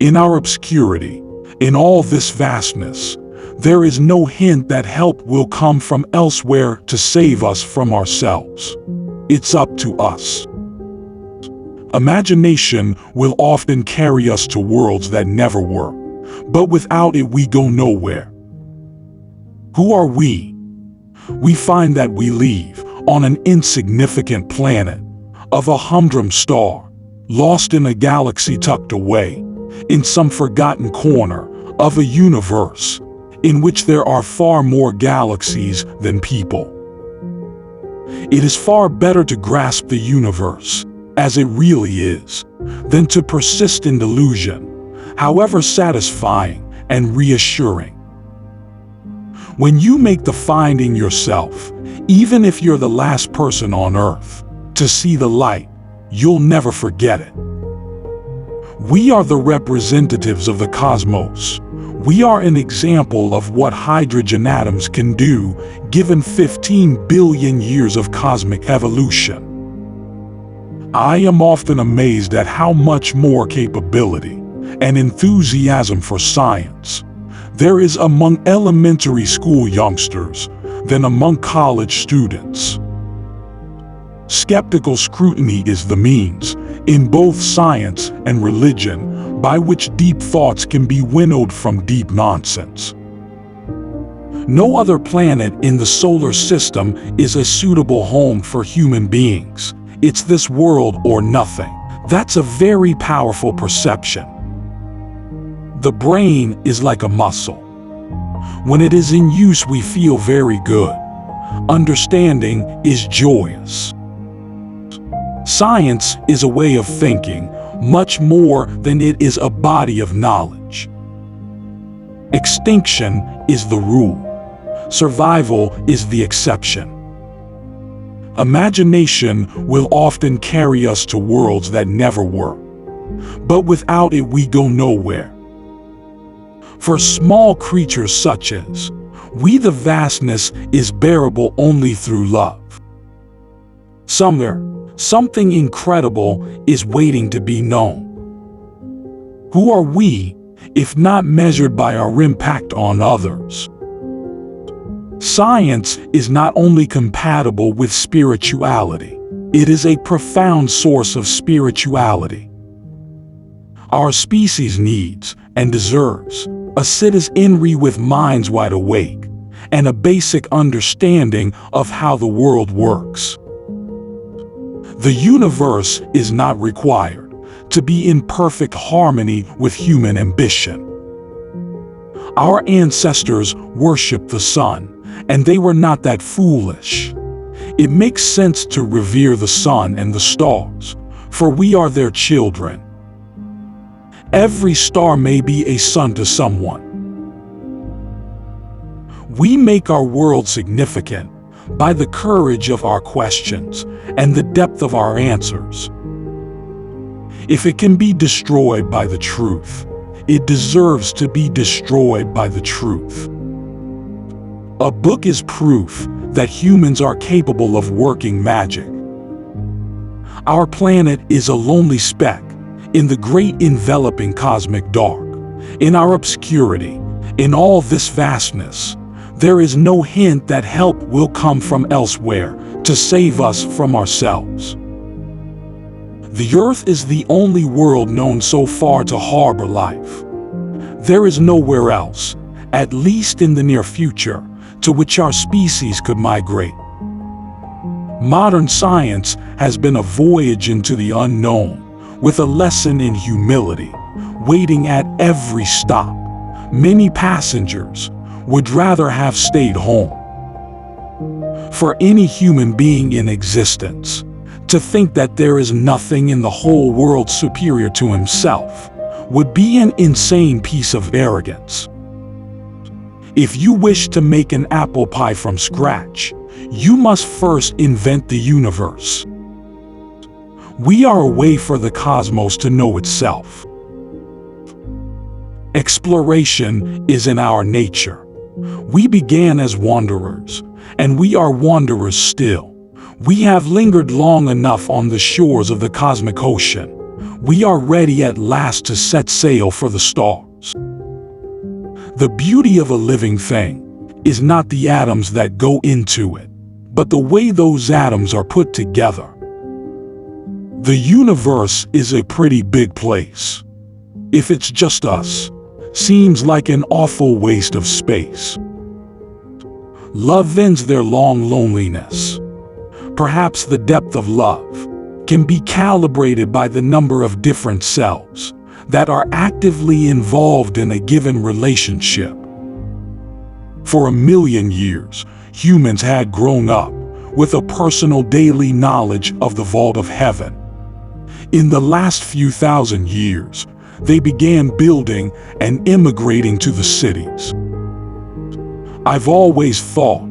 In our obscurity, in all this vastness, there is no hint that help will come from elsewhere to save us from ourselves. It's up to us. Imagination will often carry us to worlds that never were, but without it we go nowhere. Who are we? We find that we live on an insignificant planet of a humdrum star, lost in a galaxy tucked away in some forgotten corner of a universe in which there are far more galaxies than people. It is far better to grasp the universe as it really is than to persist in delusion, however satisfying and reassuring. When you make the finding yourself, even if you're the last person on Earth to see the light, you'll never forget it. We are the representatives of the cosmos. We are an example of what hydrogen atoms can do given 15 billion years of cosmic evolution. I am often amazed at how much more capability and enthusiasm for science there is among elementary school youngsters than among college students. Skeptical scrutiny is the means, in both science and religion, by which deep thoughts can be winnowed from deep nonsense. No other planet in the solar system is a suitable home for human beings. It's this world or nothing. That's a very powerful perception. The brain is like a muscle. When it is in use, we feel very good. Understanding is joyous. Science is a way of thinking, much more than it is a body of knowledge. Extinction is the rule. Survival is the exception. Imagination will often carry us to worlds that never were, but without it we go nowhere. For small creatures such as we, the vastness is bearable only through love. Somewhere, something incredible is waiting to be known. Who are we, if not measured by our impact on others? Science is not only compatible with spirituality, it is a profound source of spirituality. Our species needs and deserves a citizenry with minds wide awake and a basic understanding of how the world works. The universe is not required to be in perfect harmony with human ambition. Our ancestors worshiped the sun, and they were not that foolish. It makes sense to revere the sun and the stars, for we are their children. Every star may be a son to someone. We make our world significant by the courage of our questions and the depth of our answers. If it can be destroyed by the truth, it deserves to be destroyed by the truth. A book is proof that humans are capable of working magic. Our planet is a lonely speck in the great enveloping cosmic dark. In our obscurity, in all this vastness, there is no hint that help will come from elsewhere to save us from ourselves. The Earth is the only world known so far to harbor life. There is nowhere else, at least in the near future, to which our species could migrate. Modern science has been a voyage into the unknown, with a lesson in humility, waiting at every stop. Many passengers would rather have stayed home. For any human being in existence, to think that there is nothing in the whole world superior to himself would be an insane piece of arrogance. If you wish to make an apple pie from scratch, you must first invent the universe. We are a way for the cosmos to know itself. Exploration is in our nature. We began as wanderers, and we are wanderers still. We have lingered long enough on the shores of the cosmic ocean. We are ready at last to set sail for the stars. The beauty of a living thing is not the atoms that go into it, but the way those atoms are put together. The universe is a pretty big place. If it's just us, seems like an awful waste of space. Love ends their long loneliness. Perhaps the depth of love can be calibrated by the number of different selves that are actively involved in a given relationship. For 1,000,000 years, humans had grown up with a personal daily knowledge of the vault of heaven. In the last few thousand years, they began building and immigrating to the cities. I've always thought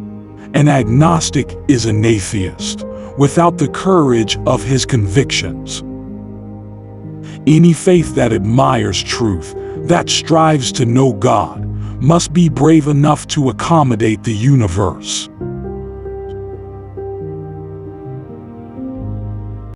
an agnostic is an atheist without the courage of his convictions. Any faith that admires truth, that strives to know God, must be brave enough to accommodate the universe.